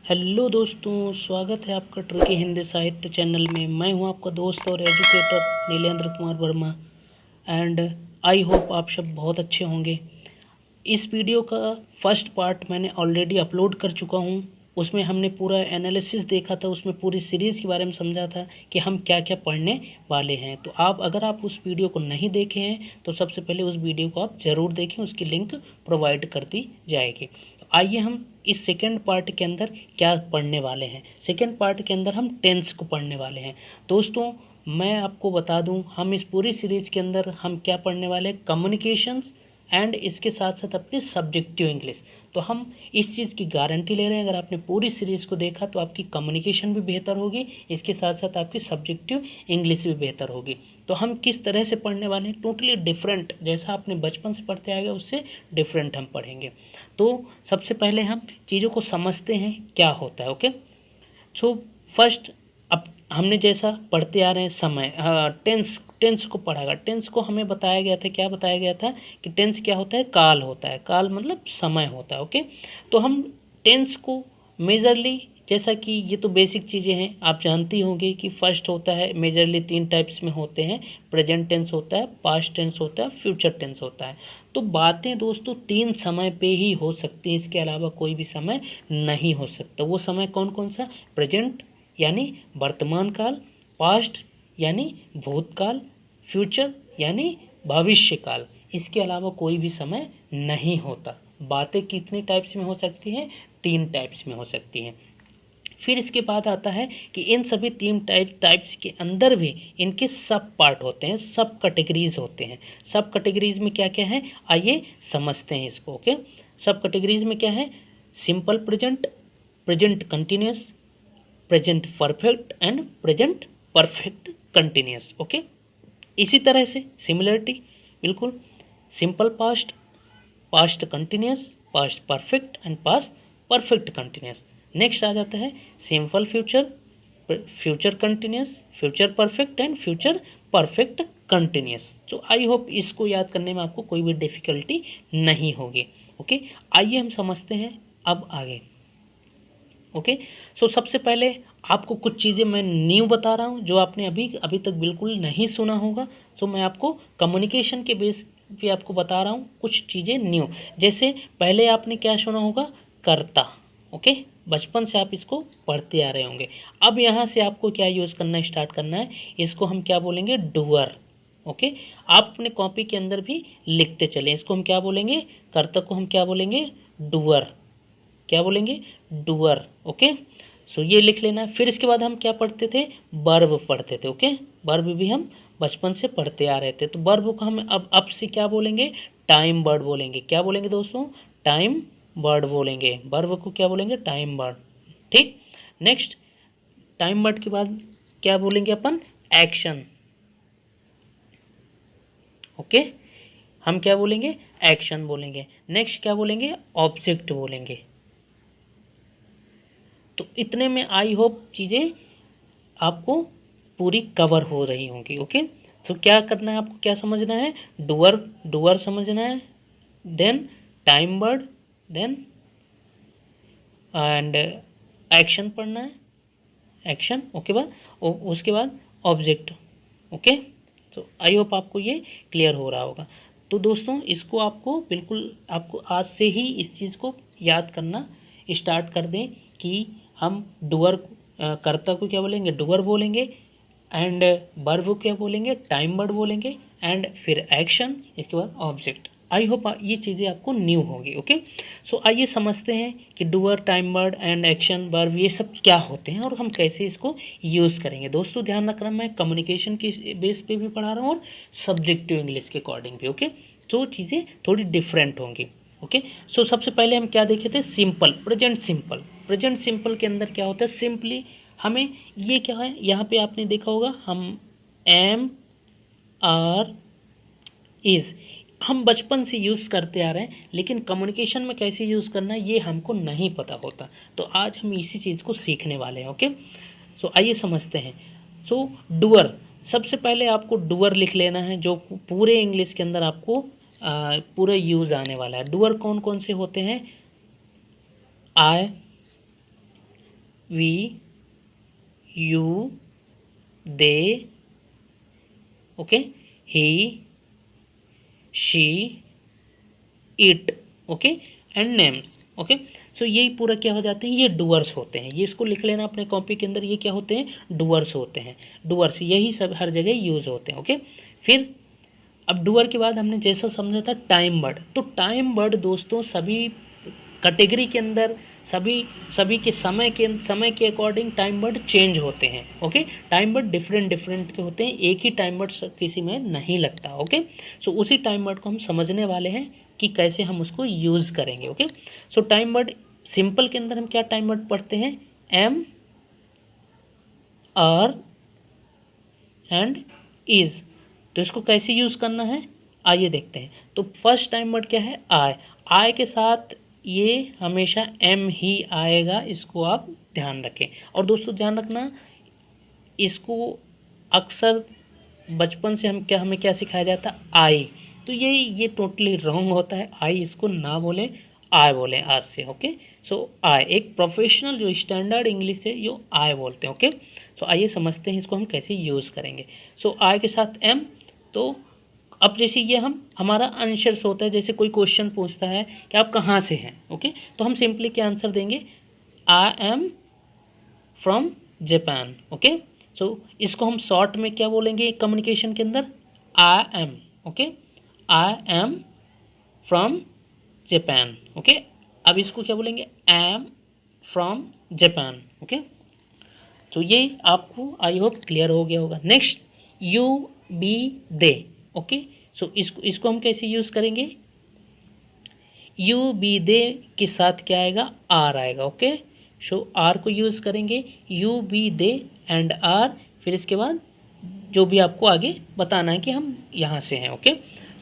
Hello दोस्तों, स्वागत है आपका ट्रिकी हिंदी साहित्य चैनल में। मैं हूं आपका दोस्त और educator Nilendra Kumar Verma and I hope आप सब बहुत अच्छे होंगे। इस वीडियो का फर्स्ट पार्ट मैंने ऑलरेडी अपलोड कर चुका हूं। उसमें हमने पूरा एनालिसिस देखा था, उसमें पूरी सीरीज़ के बारे में समझा था कि हम क्या क्या पढ़ने वाले हैं। तो अगर आप उस वीडियो को नहीं देखे हैं तो सबसे पहले उस वीडियो को आप ज़रूर देखें, उसकी लिंक प्रोवाइड कर दी जाएगी। तो आइए हम इस सेकेंड पार्ट के अंदर क्या पढ़ने वाले हैं। सेकेंड पार्ट के अंदर हम टेंस को पढ़ने वाले हैं। दोस्तों, मैं आपको बता दूं, हम इस पूरी सीरीज़ के अंदर हम क्या पढ़ने वाले हैं, कम्युनिकेशंस एंड इसके साथ साथ अपनी सब्जेक्टिव इंग्लिश। तो हम इस चीज़ की गारंटी ले रहे हैं, अगर आपने पूरी सीरीज़ को देखा तो आपकी कम्युनिकेशन भी बेहतर होगी, इसके साथ साथ आपकी सब्जेक्टिव इंग्लिश भी बेहतर होगी। तो हम किस तरह से पढ़ने वाले हैं, टोटली डिफरेंट, जैसा आपने बचपन से पढ़ते आएगा उससे डिफरेंट हम पढ़ेंगे। तो सबसे पहले हम चीज़ों को समझते हैं क्या होता है। ओके, सो फर्स्ट, अब हमने जैसा पढ़ते आ रहे हैं समय, टेंस को पढ़ागा। टेंस को हमें बताया गया था, क्या बताया गया था कि टेंस क्या होता है, काल होता है। काल मतलब समय होता है। ओके, तो हम टेंस को मेजरली, जैसा कि ये तो बेसिक चीज़ें हैं, आप जानती होंगी कि फर्स्ट होता है मेजरली 3 टाइप्स में होते हैं। प्रेजेंट टेंस होता है, पास्ट टेंस होता है, फ्यूचर टेंस होता है। तो बातें दोस्तों 3 समय पे ही हो सकती हैं, इसके अलावा कोई भी समय नहीं हो सकता। वो समय कौन कौन सा, प्रेजेंट यानी वर्तमान काल, पास्ट यानी भूतकाल, फ्यूचर यानी भविष्य काल। इसके अलावा कोई भी समय नहीं होता। बातें कितने टाइप्स में हो सकती हैं, 3 टाइप्स में हो सकती हैं। फिर इसके बाद आता है कि इन सभी 3 टाइप्स के अंदर भी इनके सब पार्ट होते हैं, सब कैटेगरीज होते हैं। सब कैटेगरीज में क्या क्या है, आइए समझते हैं इसको। ओके, सब कैटेगरीज में क्या है, simple present, present continuous, present perfect and present perfect continuous. Okay, इसी तरह से सिमिलरिटी, बिल्कुल simple past, past continuous, past perfect and past perfect continuous. Next आ जाता है simple future, future continuous, future perfect and future perfect continuous. तो I hope इसको याद करने में आपको कोई भी डिफिकल्टी नहीं होगी। ओके, आइए हम समझते हैं अब आगे। ओके, सो सबसे पहले आपको कुछ चीज़ें मैं न्यू बता रहा हूँ जो आपने अभी तक बिल्कुल नहीं सुना होगा। सो मैं आपको कम्युनिकेशन के बेस पे आपको बता रहा हूँ कुछ चीज़ें न्यू। जैसे पहले आपने क्या सुना होगा, कर्ता। ओके, बचपन से आप इसको पढ़ते आ रहे होंगे। अब यहाँ से आपको क्या यूज़ करना स्टार्ट करना है, इसको हम क्या बोलेंगे, डूअर। ओके, आप अपने कॉपी के अंदर भी लिखते चलें। इसको हम क्या बोलेंगे, कर्ता को हम क्या बोलेंगे, डूअर। क्या बोलेंगे, डूअर। ओके, सो ये लिख लेना। फिर इसके बाद हम क्या पढ़ते थे, वर्ब पढ़ते थे। ओके, वर्ब भी हम बचपन से पढ़ते आ रहे थे। तो वर्ब को हम अब से क्या बोलेंगे, टाइम वर्ड बोलेंगे। क्या बोलेंगे दोस्तों, टाइम वर्ड बोलेंगे। वर्ब को क्या बोलेंगे, टाइम वर्ड। ठीक, नेक्स्ट टाइम वर्ड के बाद क्या बोलेंगे अपन, एक्शन। ओके, हम क्या बोलेंगे, एक्शन बोलेंगे। नेक्स्ट क्या बोलेंगे, ऑब्जेक्ट बोलेंगे। तो इतने में आई होप चीज़ें आपको पूरी कवर हो रही होंगी। ओके, तो क्या करना है आपको, क्या समझना है, डूअर, डूअर समझना है, then time word, then and action पढ़ना है, एक्शन। ओके, बाद उसके बाद ऑब्जेक्ट। ओके, तो आई होप आपको ये क्लियर हो रहा होगा। तो दोस्तों, इसको आपको बिल्कुल, आपको आज से ही इस चीज़ को याद करना स्टार्ट कर दें कि हम डूअर, कर्ता को क्या बोलेंगे, डूअर बोलेंगे, एंड वर्ब को क्या बोलेंगे, टाइम वर्ड बोलेंगे, एंड फिर एक्शन, इसके बाद ऑब्जेक्ट। आई होप ये चीज़ें आपको न्यू होगी। ओके, सो आइए समझते हैं कि doer, time word and action, verb, ये सब क्या होते हैं और हम कैसे इसको यूज़ करेंगे। दोस्तों ध्यान रखना, मैं कम्युनिकेशन की बेस पे भी पढ़ा रहा हूँ और सब्जेक्टिव इंग्लिश के अकॉर्डिंग भी। ओके, तो चीज़ें थोड़ी डिफरेंट होंगी। ओके, सो सबसे पहले हम क्या देखे थे, simple, present simple. Present simple के अंदर क्या होता है, सिंपली हमें ये क्या है, यहाँ पे आपने देखा होगा, हम एम, आर, इज़ हम बचपन से यूज़ करते आ रहे हैं, लेकिन कम्युनिकेशन में कैसे यूज़ करना है ये हमको नहीं पता होता। तो आज हम इसी चीज़ को सीखने वाले हैं। ओके, सो आइए समझते हैं। सो डूअर, सबसे पहले आपको डूअर लिख लेना है, जो पूरे इंग्लिश के अंदर आपको पूरा यूज़ आने वाला है। डूअर कौन कौन से होते हैं, I, we, you, they, okay, he, she, it, okay, and names, okay. So यही पूरा क्या हो जाते हैं, ये डूअर्स होते हैं। ये इसको लिख लेना अपने कॉपी के अंदर, ये क्या होते हैं, डूअर्स होते हैं। डूअर्स यही सब हर जगह यूज होते हैं, ओके। फिर अब डूअर के बाद हमने जैसा समझा था टाइम वर्ड, तो टाइम वर्ड दोस्तों सभी कैटेगरी के अंदर सभी सभी के समय के अकॉर्डिंग टाइम वर्ड चेंज होते हैं, okay. Time word different different के होते हैं, एक ही टाइम वर्ड किसी में नहीं लगता, ओके। सो उसी टाइम वर्ड को हम समझने वाले हैं कि कैसे हम उसको यूज़ करेंगे, ओके। सो टाइम वर्ड सिंपल के अंदर हम क्या टाइम वर्ड पढ़ते हैं, एम, आर एंड इज। तो इसको कैसे यूज़ करना है आइए देखते हैं। तो फर्स्ट टाइम वर्ड क्या है, आई। आई के साथ ये हमेशा एम ही आएगा, इसको आप ध्यान रखें। और दोस्तों ध्यान रखना, इसको अक्सर बचपन से हमें क्या सिखाया जाता है, आई। तो ये टोटली रॉन्ग होता है। आई इसको ना बोले, आई बोले आज से, ओके। सो आई एक प्रोफेशनल जो स्टैंडर्ड इंग्लिश है यो आई बोलते हैं, ओके। सो आइए समझते हैं इसको हम कैसे यूज़ करेंगे। सो आई के साथ एम। तो अब जैसे ये हमारा आंसर्स होता है, जैसे कोई क्वेश्चन पूछता है कि आप कहाँ से हैं, ओके। तो हम सिंपली क्या आंसर देंगे, I am from Japan, okay. So इसको हम शॉर्ट में क्या बोलेंगे कम्युनिकेशन के अंदर, I am, okay, I am from Japan, okay. अब इसको क्या बोलेंगे, एम फ्रॉम जापान, ओके। तो ये आपको आई होप क्लियर हो गया होगा। Next you, we, they, okay. So इसको हम कैसे यूज़ करेंगे, यू, बी, दे के साथ क्या आएगा, आर आएगा, ओके। सो आर को यूज़ करेंगे, you, we, they and R. फिर इसके बाद जो भी आपको आगे बताना है कि हम यहाँ से हैं, ओके।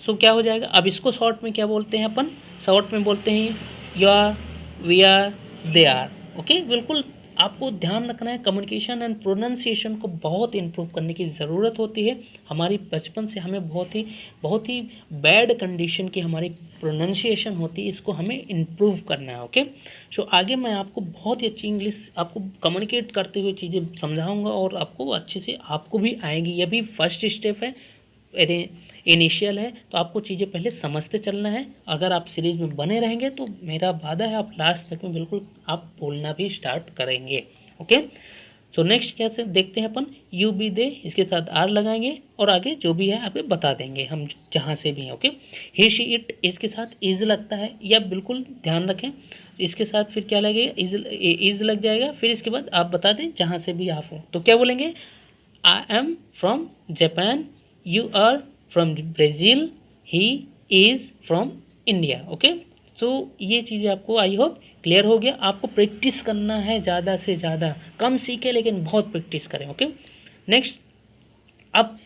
सो क्या हो जाएगा, अब इसको शॉर्ट में क्या बोलते हैं अपन, शॉर्ट में बोलते हैं you are, we are, they are, okay. बिल्कुल आपको ध्यान रखना है, कम्युनिकेशन एंड प्रोनाउंसिएशन को बहुत इंप्रूव करने की ज़रूरत होती है। हमारी बचपन से हमें बहुत ही बैड कंडीशन की हमारी प्रोनाउंसिएशन होती है, इसको हमें इम्प्रूव करना है, ओके। सो आगे मैं आपको बहुत ही अच्छी इंग्लिश आपको कम्युनिकेट करते हुए चीज़ें समझाऊंगा और आपको अच्छे से आपको भी आएंगी। यह भी फर्स्ट स्टेप है, इनिशियल है, तो आपको चीज़ें पहले समझते चलना है। अगर आप सीरीज में बने रहेंगे तो मेरा वादा है आप लास्ट तक में बिल्कुल आप बोलना भी स्टार्ट करेंगे, ओके। सो नेक्स्ट क्या से देखते हैं अपन, यू, बी, दे, इसके साथ आर लगाएंगे और आगे जो भी है आप बता देंगे हम जहाँ से भी हैं, ओके। ही, शी, इट, इसके साथ इज लगता है, या बिल्कुल ध्यान रखें। इसके साथ फिर क्या लगेगा, इज लग जाएगा। फिर इसके बाद आप बता दें जहाँ से भी आप हो, तो क्या बोलेंगे, I am from Japan, you are from Brazil, he is from India, okay. So ये चीज़ें आपको आई होप क्लियर हो गया। आपको प्रैक्टिस करना है ज़्यादा से ज़्यादा, कम सीखे लेकिन बहुत प्रैक्टिस करें, ओके। नेक्स्ट, अब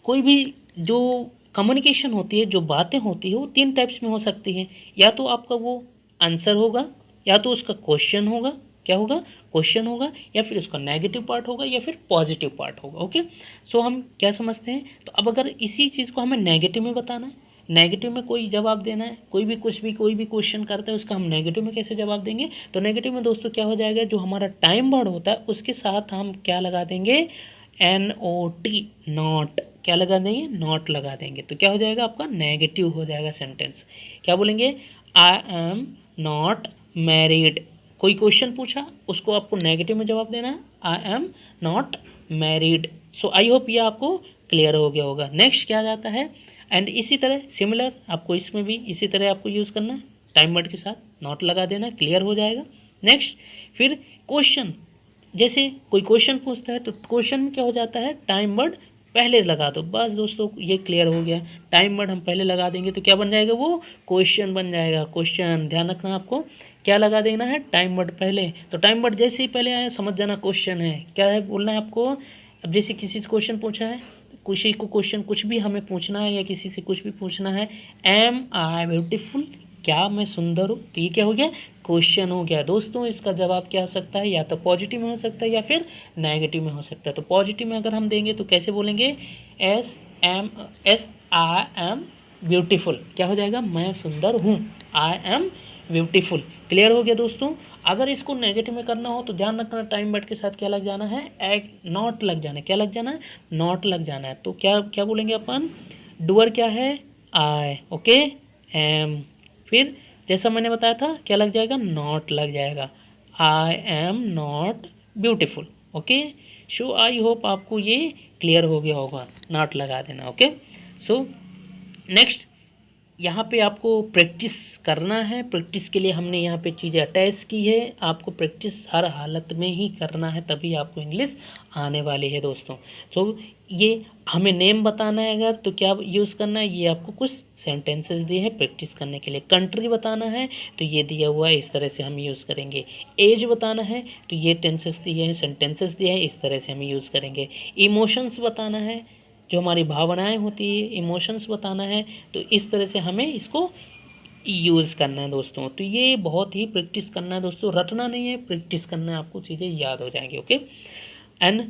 कोई भी जो कम्युनिकेशन होती है, जो बातें होती है, वो तीन टाइप्स में हो सकती हैं। या तो आपका वो आंसर होगा, या तो उसका क्वेश्चन होगा, क्या होगा, क्वेश्चन होगा, या फिर उसका नेगेटिव पार्ट होगा, या फिर पॉजिटिव पार्ट होगा, ओके। सो हम क्या समझते हैं, तो अब अगर इसी चीज़ को हमें नेगेटिव में बताना है, नेगेटिव में कोई जवाब देना है, कोई भी क्वेश्चन करता है उसका हम नेगेटिव में कैसे जवाब देंगे, तो नेगेटिव में दोस्तों क्या हो जाएगा, जो हमारा टाइम वर्ड होता है उसके साथ हम क्या लगा देंगे, NOT, नॉट, क्या लगा देंगे, नॉट लगा देंगे। तो क्या हो जाएगा, आपका नेगेटिव हो जाएगा सेंटेंस। क्या बोलेंगे, आई एम नॉट मैरिड, कोई क्वेश्चन पूछा उसको आपको नेगेटिव में जवाब देना है, I am not married. So I hope ये आपको क्लियर हो गया होगा। नेक्स्ट क्या जाता है, एंड इसी तरह सिमिलर आपको इसमें भी इसी तरह आपको यूज़ करना है, टाइम वर्ड के साथ नॉट लगा देना, क्लियर हो जाएगा। नेक्स्ट, फिर क्वेश्चन, जैसे कोई क्वेश्चन पूछता है तो क्वेश्चन में क्या हो जाता है, टाइम वर्ड पहले लगा दो, बस दोस्तों ये क्लियर हो गया। टाइम वर्ड हम पहले लगा देंगे तो क्या बन जाएगा, वो क्वेश्चन बन जाएगा। क्वेश्चन ध्यान रखना, आपको क्या लगा देना है, टाइम वर्ड पहले। तो टाइम वर्ड जैसे ही पहले आया समझ जाना क्वेश्चन है, क्या है बोलना है आपको। अब जैसे किसी से क्वेश्चन पूछा है, किसी को क्वेश्चन कुछ भी हमें पूछना है या किसी से कुछ भी पूछना है, एम आई ब्यूटीफुल, क्या मैं सुंदर हूँ, तो ये क्या हो गया, क्वेश्चन हो गया। दोस्तों इसका जवाब क्या हो सकता है, या तो पॉजिटिव में हो सकता है या फिर नेगेटिव में हो सकता है। तो पॉजिटिव में अगर हम देंगे तो कैसे बोलेंगे, एस आई एम ब्यूटीफुल, क्या हो जाएगा, मैं सुंदर हूँ, आई एम ब्यूटीफुल। क्लियर हो गया दोस्तों। अगर इसको नेगेटिव में करना हो तो ध्यान रखना टाइम वर्ड के साथ क्या लग जाना है, एक नॉट लग जाना है। क्या लग जाना है, नॉट लग जाना है। तो क्या क्या बोलेंगे अपन, डूअर क्या है, आई, ओके, एम, फिर जैसा मैंने बताया था क्या लग जाएगा, नॉट लग जाएगा, I am not beautiful, okay. So I hope आपको ये क्लियर हो गया होगा, नॉट लगा देना, ओके। सो नेक्स्ट यहाँ पे आपको प्रैक्टिस करना है। प्रैक्टिस के लिए हमने यहाँ पे चीज़ें अटैच की है। आपको प्रैक्टिस हर हालत में ही करना है, तभी आपको इंग्लिश आने वाली है दोस्तों। तो ये हमें नेम बताना है अगर, तो क्या यूज़ करना है, ये आपको कुछ सेंटेंसेस दिए हैं प्रैक्टिस करने के लिए। कंट्री बताना है तो ये दिया हुआ है, इस तरह से हम यूज़ करेंगे। एज बताना है तो ये टेंसेस दिए हैं, सेंटेंसेस दिए हैं, इस तरह से हम यूज़ करेंगे। इमोशंस बताना है, जो हमारी भावनाएं होती है, इमोशंस बताना है, तो इस तरह से हमें इसको यूज़ करना है दोस्तों। तो ये बहुत ही प्रैक्टिस करना है दोस्तों, रटना नहीं है, प्रैक्टिस करना है, आपको चीज़ें याद हो जाएंगी, ओके। एंड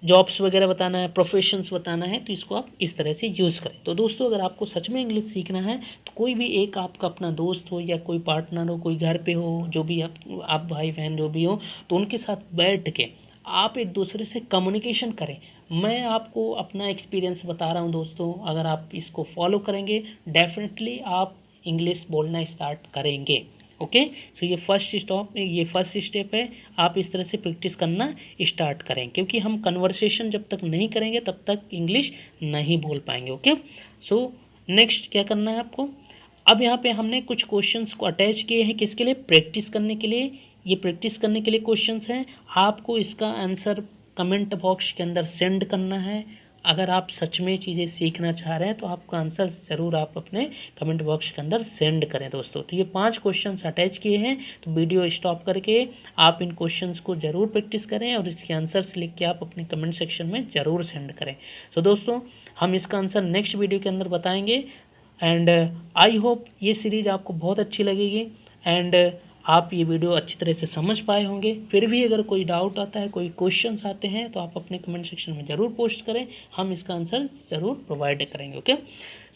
जॉब्स वगैरह बताना है, प्रोफेशंस बताना है, तो इसको आप इस तरह से यूज़ करें। तो दोस्तों अगर आपको सच में इंग्लिश सीखना है तो कोई भी एक आपका अपना दोस्त हो या कोई पार्टनर हो, कोई घर पे हो, जो भी आप भाई बहन जो भी हो, तो उनके साथ बैठ के आप एक दूसरे से कम्युनिकेशन करें। मैं आपको अपना एक्सपीरियंस बता रहा हूँ दोस्तों, अगर आप इसको फॉलो करेंगे डेफिनेटली आप इंग्लिश बोलना स्टार्ट करेंगे, ओके। सो ये फर्स्ट स्टेप है, आप इस तरह से प्रैक्टिस करना स्टार्ट करें, क्योंकि हम कन्वर्सेशन जब तक नहीं करेंगे तब तक इंग्लिश नहीं बोल पाएंगे, ओके। सो नेक्स्ट क्या करना है आपको, अब यहाँ पे हमने कुछ क्वेश्चंस को अटैच किए हैं, किसके लिए, प्रैक्टिस करने के लिए। ये प्रैक्टिस करने के लिए क्वेश्चंस हैं, आपको इसका आंसर कमेंट बॉक्स के अंदर सेंड करना है। अगर आप सच में चीज़ें सीखना चाह रहे हैं तो आपका आंसर ज़रूर आप अपने कमेंट बॉक्स के अंदर सेंड करें दोस्तों। तो ये 5 क्वेश्चंस अटैच किए हैं, तो वीडियो स्टॉप करके आप इन क्वेश्चंस को ज़रूर प्रैक्टिस करें और इसके आंसर्स लिख के आप अपने कमेंट सेक्शन में ज़रूर सेंड करें। तो दोस्तों हम इसका आंसर नेक्स्ट वीडियो के अंदर बताएंगे। एंड आई होप ये सीरीज़ आपको बहुत अच्छी लगेगी एंड आप ये वीडियो अच्छी तरह से समझ पाए होंगे। फिर भी अगर कोई डाउट आता है, कोई क्वेश्चंस आते हैं, तो आप अपने कमेंट सेक्शन में ज़रूर पोस्ट करें, हम इसका आंसर ज़रूर प्रोवाइड करेंगे, ओके।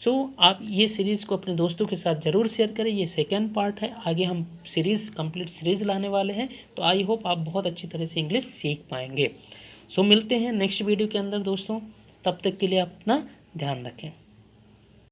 सो आप ये सीरीज़ को अपने दोस्तों के साथ ज़रूर शेयर करें। ये सेकेंड पार्ट है, आगे हम कंप्लीट सीरीज़ लाने वाले हैं। तो आई होप आप बहुत अच्छी तरह से इंग्लिश सीख पाएंगे। सो मिलते हैं नेक्स्ट वीडियो के अंदर दोस्तों, तब तक के लिए आप अपना ध्यान रखें।